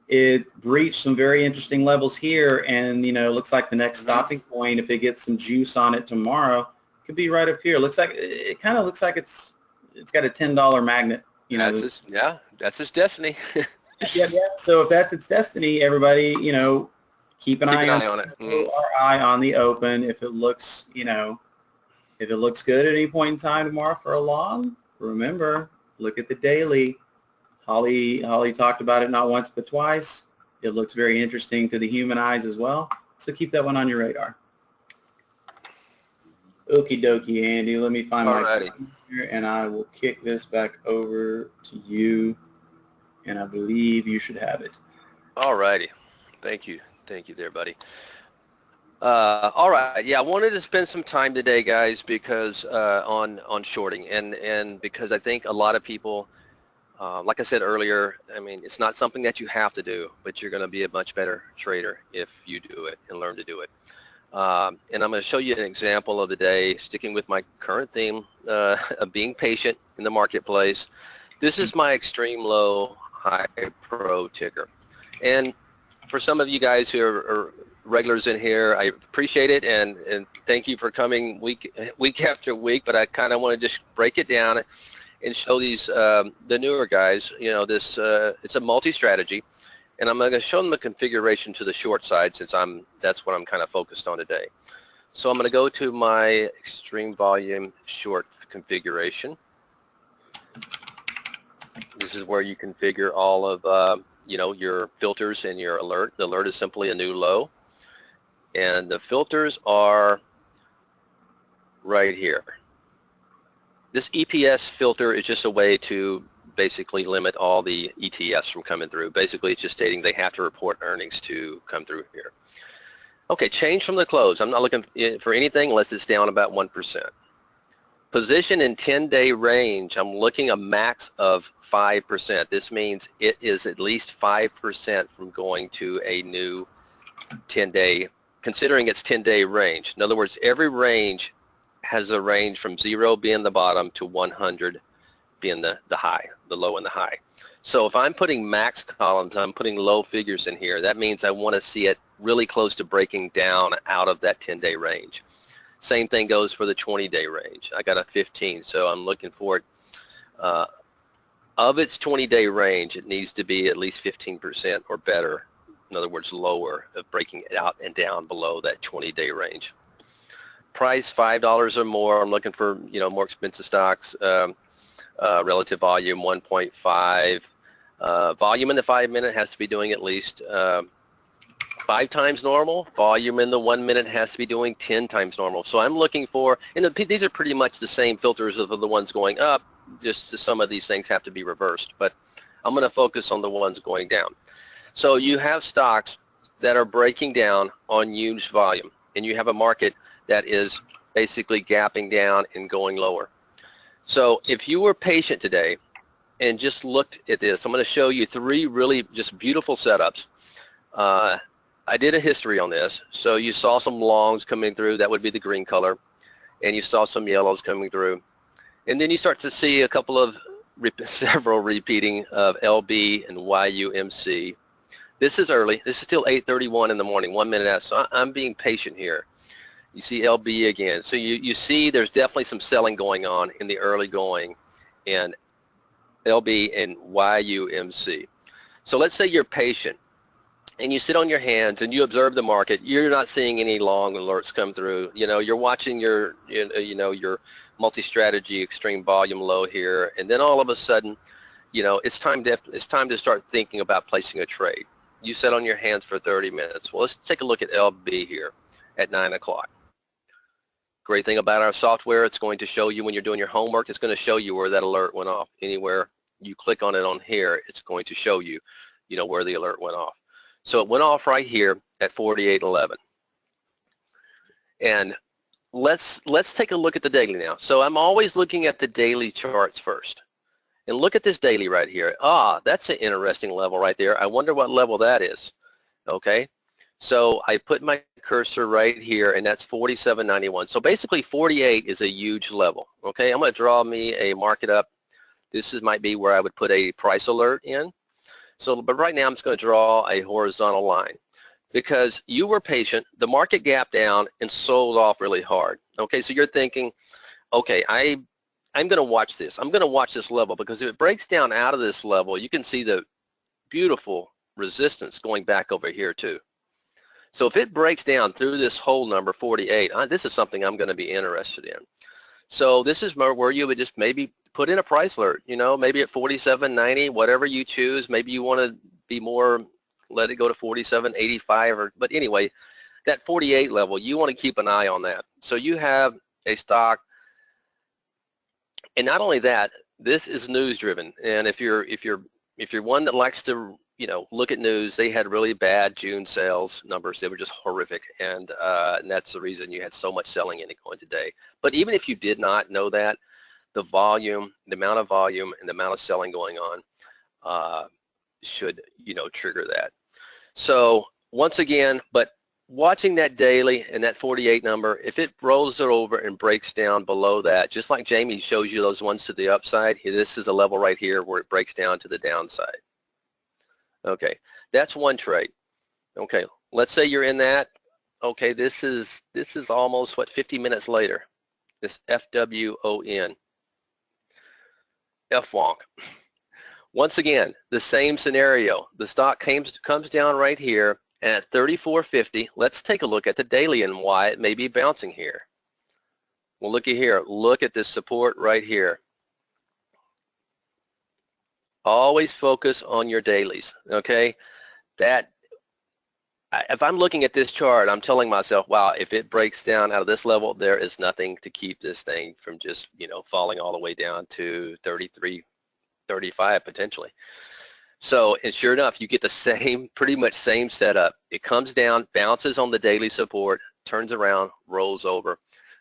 it breached some very interesting levels here, and looks like the next stopping point, if it gets some juice on it tomorrow, could be right up here. It kind of looks like it's got a $10 magnet. That's its destiny. yeah. So if that's its destiny, everybody, keep an eye on it. Our eye on the open. If it looks, if it looks good at any point in time tomorrow for a long, remember, look at the daily. Holly talked about it not once but twice. It looks very interesting to the human eyes as well. So keep that one on your radar. Okie dokie, Andy. Let me find my phone here, and I will kick this back over to you. And I believe you should have it. All righty. Thank you there, buddy. All right. Yeah, I wanted to spend some time today, guys, because on shorting, and because I think a lot of people, like I said earlier, I mean, it's not something that you have to do, but you're going to be a much better trader if you do it and learn to do it. And I'm going to show you an example of the day, sticking with my current theme of being patient in the marketplace. This is my extreme low high pro ticker. And for some of you guys who are regulars in here, I appreciate it, and thank you for coming week after week, but I kind of want to just break it down and show these, the newer guys, you know, this, it's a multi-strategy, and I'm going to show them the configuration to the short side since that's what I'm kind of focused on today. So I'm going to go to my extreme volume short configuration. This is where you configure all of, you know, your filters and your alert. The alert is simply a new low, and the filters are right here. This EPS filter is just a way to basically limit all the ETFs from coming through. Basically, it's just stating they have to report earnings to come through here. Okay, change from the close. I'm not looking for anything unless it's down about 1%. Position in 10-day range, I'm looking a max of 5%. This means it is at least 5% from going to a new 10-day, considering its 10-day range. In other words, every range has a range from 0 being the bottom to 100 being the high, the low and the high. So if I'm putting max columns, I'm putting low figures in here. That means I want to see it really close to breaking down out of that 10-day range. Same thing goes for the 20-day range. I got a 15, so I'm looking for it. Of its 20-day range, it needs to be at least 15% or better. In other words, lower, of breaking it out and down below that 20-day range. Price $5 or more. I'm looking for, you know, more expensive stocks. Relative volume 1.5. Volume in the 5-minute has to be doing at least 5 times normal. Volume in the 1 minute has to be doing 10 times normal. So I'm looking for, and these are pretty much the same filters of the ones going up. Just some of these things have to be reversed, but I'm going to focus on the ones going down. So you have stocks that are breaking down on huge volume, and you have a market that is basically gapping down and going lower. So if you were patient today and just looked at this, I'm going to show you 3 really just beautiful setups. I did a history on this. So you saw some longs coming through, that would be the green color, and you saw some yellows coming through. And then you start to see a couple of, several repeating of LB and YUMC. This is early. This is still 8:31 in the morning, 1 minute out. So I'm being patient here. You see LB again. So you see there's definitely some selling going on in the early going in LB and YUMC. So let's say you're patient and you sit on your hands and you observe the market. You're not seeing any long alerts come through. You know, you're watching your, you know, your multi-strategy extreme volume low here, and then all of a sudden, you know, it's time to start thinking about placing a trade. You sit on your hands for 30 minutes. Well, let's take a look at LB here at 9 o'clock. Great thing about our software, it's going to show you when you're doing your homework, it's going to show you where that alert went off. Anywhere you click on it on here, it's going to show you, you know, where the alert went off. So it went off right here at 48.11. And let's take a look at the daily now. So I'm always looking at the daily charts first. And look at this daily right here. Ah, that's an interesting level right there. I wonder what level that is. Okay. So I put my cursor right here, and that's 47.91. So basically 48 is a huge level. Okay, I'm going to draw me a market up. This might be where I would put a price alert in. So, but right now I'm just going to draw a horizontal line because you were patient. The market gapped down and sold off really hard. Okay, so you're thinking, okay, I'm going to watch this. I'm going to watch this level because if it breaks down out of this level, you can see the beautiful resistance going back over here too. So if it breaks down through this whole number 48, this is something I'm going to be interested in. So this is where you would just maybe put in a price alert, you know, maybe at 47.90, whatever you choose. Maybe you want to be more, let it go to 47.85, or, but anyway, that 48 level, you want to keep an eye on that. So you have a stock, and not only that, this is news driven. And if you're one that likes to, you know, look at news, they had really bad June sales numbers. They were just horrific, and that's the reason you had so much selling in it going today. But even if you did not know that, the volume, the amount of volume and the amount of selling going on should, you know, trigger that. So once again, but watching that daily and that 48 number, if it rolls it over and breaks down below that, just like Jamie shows you those ones to the upside, this is a level right here where it breaks down to the downside. Okay, that's one trade. Okay, let's say you're in that. Okay, this is almost, what, 50 minutes later. This FWON, FWONK. Once again, the same scenario. The stock comes down right here, and at 34.50, let's take a look at the daily and why it may be bouncing here. Well, looky here. Look at this support right here. Always focus on your dailies, okay? If I'm looking at this chart, I'm telling myself, wow, if it breaks down out of this level, there is nothing to keep this thing from just, falling all the way down to 33, 35 potentially. So, and sure enough, you get the same, pretty much same setup. It comes down, bounces on the daily support, turns around, rolls over.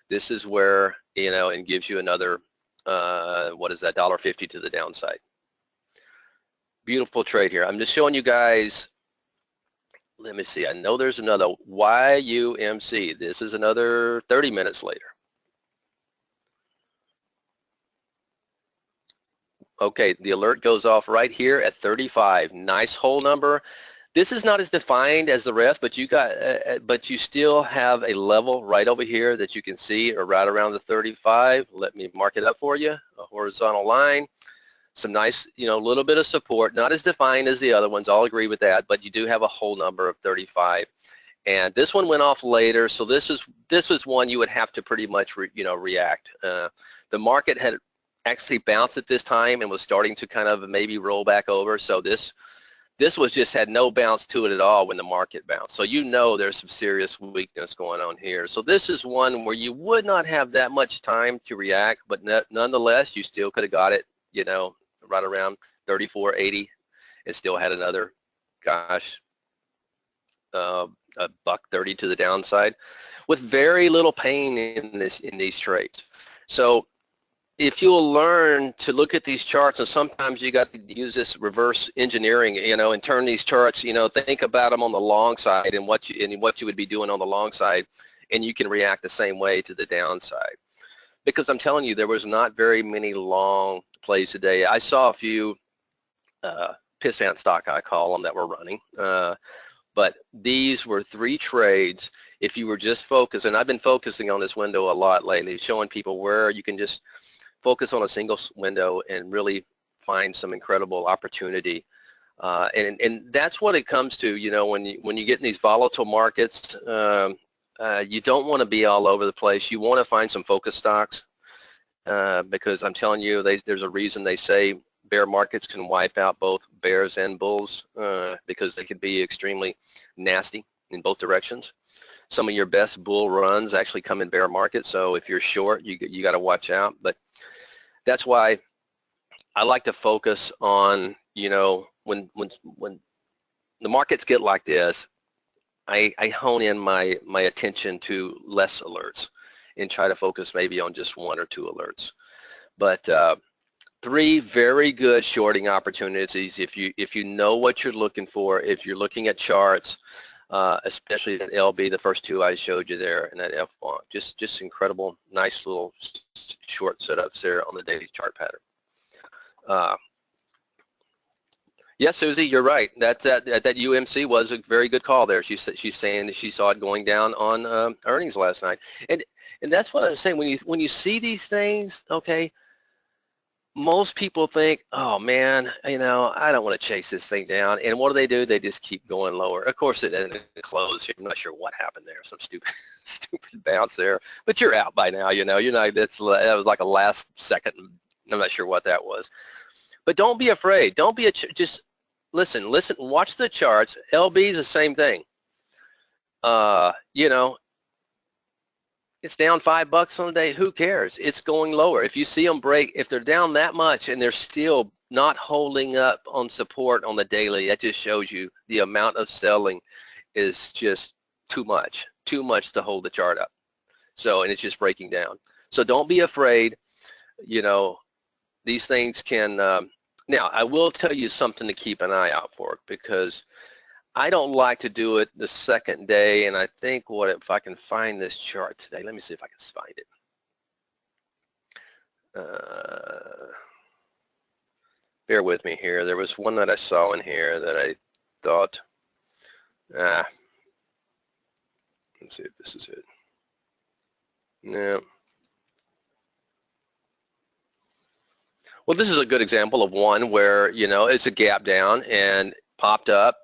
This is where, and gives you another, what is that, $1.50 to the downside. Beautiful trade here. I'm just showing you guys, let me see, I know there's another YUMC. This is another 30 minutes later. Okay, the alert goes off right here at 35. Nice whole number. This is not as defined as the rest, but you still have a level right over here that you can see, or right around the 35. Let me mark it up for you. A horizontal line. Some nice, little bit of support, not as defined as the other ones, I'll agree with that, but you do have a whole number of 35. And this one went off later, so this is one you would have to pretty much, react. The market had actually bounced at this time and was starting to kind of maybe roll back over, so this was just had no bounce to it at all when the market bounced. So there's some serious weakness going on here. So this is one where you would not have that much time to react, but nonetheless, you still could have got it, right around 34.80 and still had another, gosh, a $1.30 to the downside with very little pain in these trades. So if you'll learn to look at these charts, and sometimes you got to use this reverse engineering, and turn these charts, think about them on the long side and what you would be doing on the long side, and you can react the same way to the downside. Because I'm telling you, there was not very many long plays today. I saw a few pissant stock, I call them, that were running. But these were 3 trades. If you were just focused, and I've been focusing on this window a lot lately, showing people where you can just focus on a single window and really find some incredible opportunity. And that's what it comes to, when you get in these volatile markets. You don't want to be all over the place. You want to find some focus stocks, because I'm telling you, there's a reason they say bear markets can wipe out both bears and bulls, because they can be extremely nasty in both directions. Some of your best bull runs actually come in bear markets, so if you're short, you got to watch out. But that's why I like to focus on, when the markets get like this, I hone in my attention to less alerts and try to focus maybe on just 1 or 2 alerts. But 3 very good shorting opportunities if you know what you're looking for. If you're looking at charts, especially that LB, the first 2 I showed you there, and that F1, just incredible, nice little short setups there on the daily chart pattern. Yes, Susie, you're right. That UMC was a very good call there. She's saying that she saw it going down on earnings last night, and that's what I was saying. When you see these things, okay, most people think, oh man, I don't want to chase this thing down. And what do? They just keep going lower. Of course, it ended close here. I'm not sure what happened there. Some stupid bounce there. But you're out by now. That was like a last second. I'm not sure what that was. But don't be afraid. Don't be just. Listen, watch the charts. LB is the same thing. It's down $5 on the day. Who cares? It's going lower. If you see them break, if they're down that much and they're still not holding up on support on the daily, that just shows you the amount of selling is just too much to hold the chart up. So, and it's just breaking down. So don't be afraid. These things can, now I will tell you something to keep an eye out for, because I don't like to do it the second day, and I think if I can find this chart today, let me see if I can find it. Bear with me here. There was one that I saw in here that I thought, let's see if this is it. No. Well, this is a good example of one where, it's a gap down and popped up,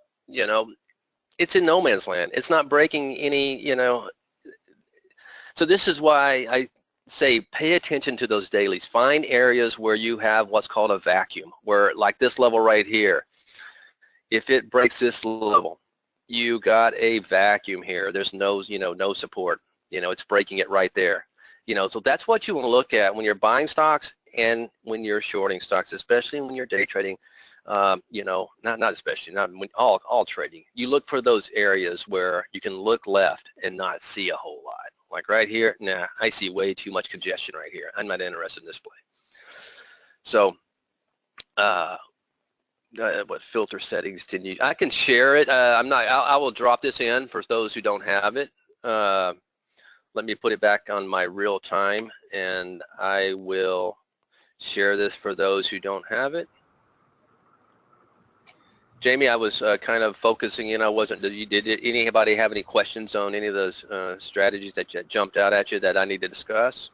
it's in no man's land. It's not breaking any, So this is why I say pay attention to those dailies. Find areas where you have what's called a vacuum, where like this level right here, if it breaks this level, you got a vacuum here. There's no, no support. It's breaking it right there. So that's what you want to look at when you're buying stocks and when you're shorting stocks, especially when you're day trading. Not especially, not when all trading. You look for those areas where you can look left and not see a whole lot. Like right here, nah, I see way too much congestion right here. I'm not interested in this play. So, what filter settings did you? I can share it. I will drop this in for those who don't have it. Let me put it back on my real time, and I will share this for those who don't have it. Jamie, I was kind of focusing in. Did anybody have any questions on any of those strategies that jumped out at you that I need to discuss?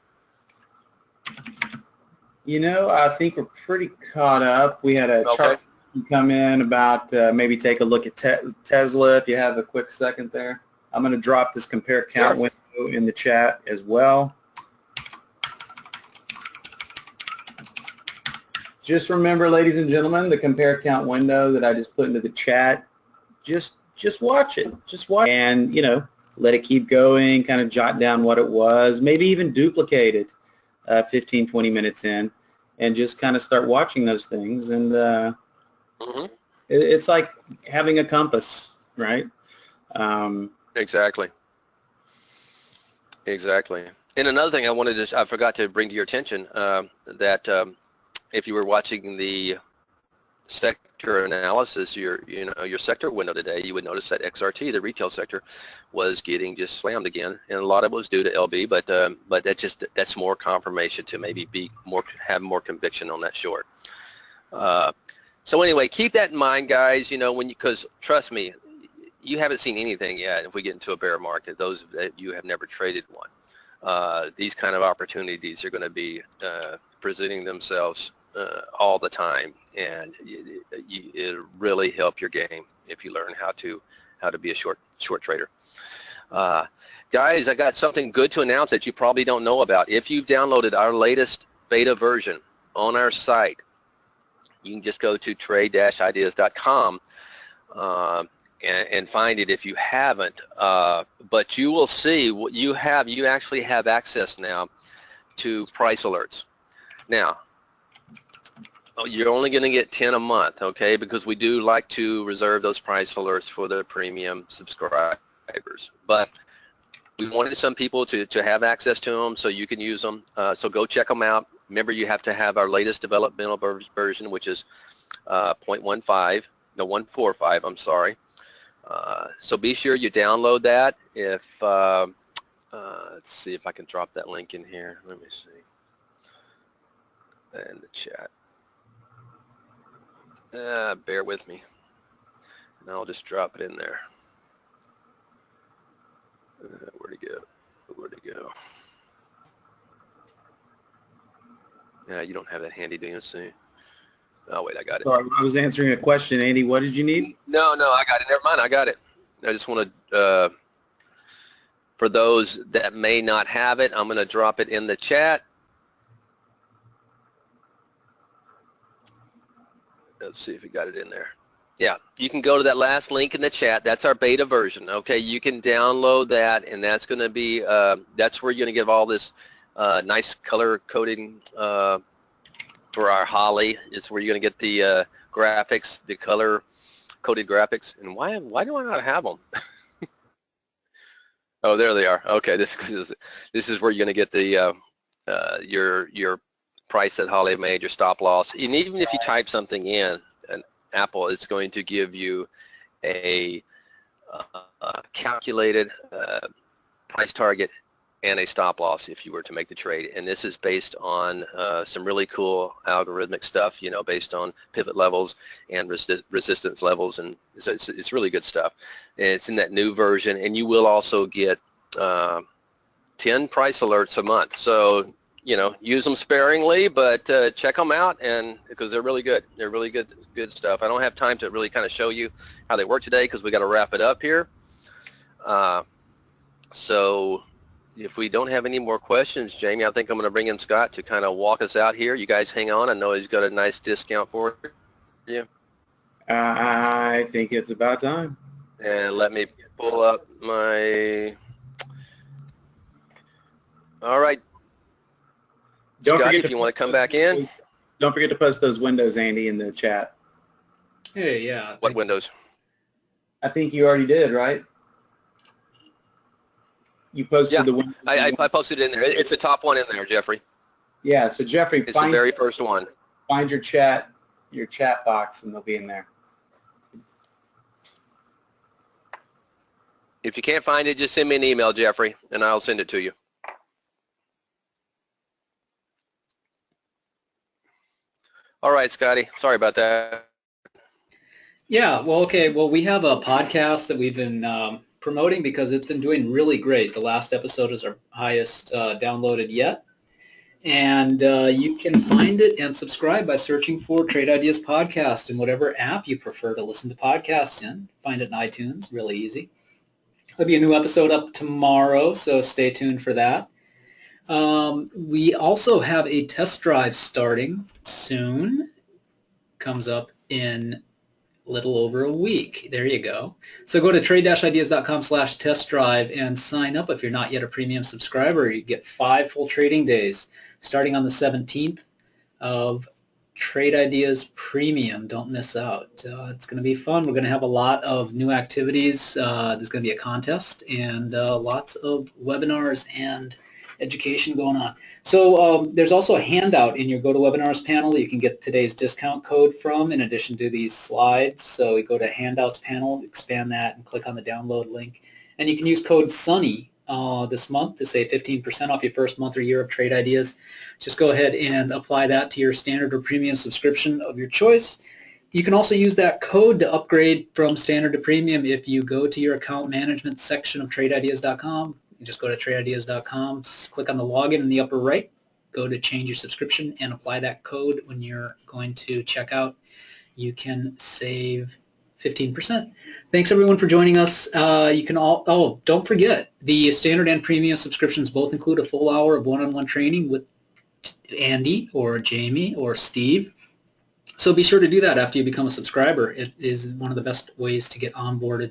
I think we're pretty caught up. We had a chart come in about maybe take a look at Tesla if you have a quick second there. I'm going to drop this compare count window in the chat as well. Just remember, ladies and gentlemen, the compare count window that I just put into the chat, just watch it. Just watch it. And, let it keep going, kind of jot down what it was, maybe even duplicate it 15, 20 minutes in, and just kind of start watching those things. And it's like having a compass, right? Exactly. And another thing I forgot to bring to your attention, that if you were watching the sector analysis, your sector window today, you would notice that XRT, the retail sector, was getting just slammed again, and a lot of it was due to LB. But that's more confirmation to maybe have more conviction on that short. So anyway, keep that in mind, guys. Because trust me, you haven't seen anything yet. If we get into a bear market, those that you have never traded one, these kind of opportunities are going to be presenting themselves all the time, and it'll really help your game if you learn how to be a short trader. Guys, I got something good to announce that you probably don't know about. If you've downloaded our latest beta version on our site, you can just go to trade-ideas.com and find it if you haven't. But you will see what you have. You actually have access now to price alerts. Now, you're only going to get 10 a month, okay, because we do like to reserve those price alerts for the premium subscribers. But we wanted some people to have access to them so you can use them. So go check them out. Remember, you have to have our latest developmental version, which is 145, I'm sorry. So be sure you download that. Let's see if I can drop that link in here. Let me see. In the chat. Bear with me. And I'll just drop it in there. Where'd it go? Where'd it go? Yeah, you don't have that handy, do you? See? Oh, wait, I got it. Sorry, I was answering a question, Andy. What did you need? No, I got it. Never mind, I got it. I just want to, for those that may not have it, I'm going to drop it in the chat. Let's see if we got it in there. Yeah, you can go to that last link in the chat. That's our beta version. Okay, you can download that, and that's going to be, that's where you're going to get all this nice color coding for our Holly. It's where you're going to get the graphics, the color coded graphics. And why do I not have them? Oh, there they are. Okay, this is where you're going to get the your price that Holly made, your stop loss. And even if you type something in, an Apple, it's going to give you a calculated price target and a stop loss if you were to make the trade. And this is based on some really cool algorithmic stuff, based on pivot levels and resistance levels. And so it's really good stuff. And it's in that new version. And you will also get 10 price alerts a month. So, use them sparingly, but check them out, and because they're really good. They're really good stuff. I don't have time to really kind of show you how they work today because we got to wrap it up here. So if we don't have any more questions, Jamie, I think I'm going to bring in Scott to kind of walk us out here. You guys hang on. I know he's got a nice discount for you. I think it's about time. And let me pull up my... All right. Scott, if you want to come back in. Don't forget to post those windows, Andy, in the chat. Hey, yeah. What windows? I think you already did, right? You posted the windows. I posted it in there. It's the top one in there, Jeffrey. Yeah, so Jeffrey, it's the very first one. Find your chat box, and they'll be in there. If you can't find it, just send me an email, Jeffrey, and I'll send it to you. All right, Scotty. Sorry about that. Yeah, well, okay. Well, we have a podcast that we've been promoting because it's been doing really great. The last episode is our highest downloaded yet. And you can find it and subscribe by searching for Trade Ideas Podcast in whatever app you prefer to listen to podcasts in. Find it in iTunes, really easy. There'll be a new episode up tomorrow, so stay tuned for that. We also have a test drive starting soon. Comes up in a little over a week. There you go. So go to trade-ideas.com/test drive and sign up if you're not yet a premium subscriber. You get 5 full trading days starting on the 17th of Trade Ideas Premium. Don't miss out. It's going to be fun. We're going to have a lot of new activities. There's going to be a contest and lots of webinars and education going on. So there's also a handout in your GoToWebinars panel that you can get today's discount code from in addition to these slides. So you go to Handouts panel, expand that, and click on the download link. And you can use code SUNNY this month to save 15% off your first month or year of Trade Ideas. Just go ahead and apply that to your standard or premium subscription of your choice. You can also use that code to upgrade from standard to premium if you go to your account management section of TradeIdeas.com. Just go to TradeIdeas.com, click on the login in the upper right, go to change your subscription, and apply that code when you're going to check out. You can save 15%. Thanks everyone for joining us. You can don't forget, the standard and premium subscriptions both include a full hour of one-on-one training with Andy or Jamie or Steve. So be sure to do that after you become a subscriber. It is one of the best ways to get onboarded.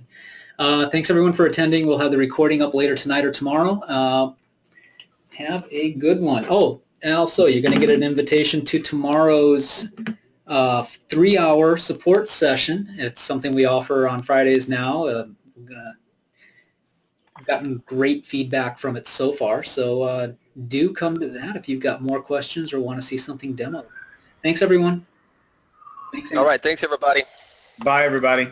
Thanks everyone for attending. We'll have the recording up later tonight or tomorrow. Have a good one. Oh, and also you're going to get an invitation to tomorrow's 3-hour support session. It's something we offer on Fridays now. We've gotten great feedback from it so far, so do come to that if you've got more questions or want to see something demoed. Thanks everyone. All right, thanks everybody. Bye everybody.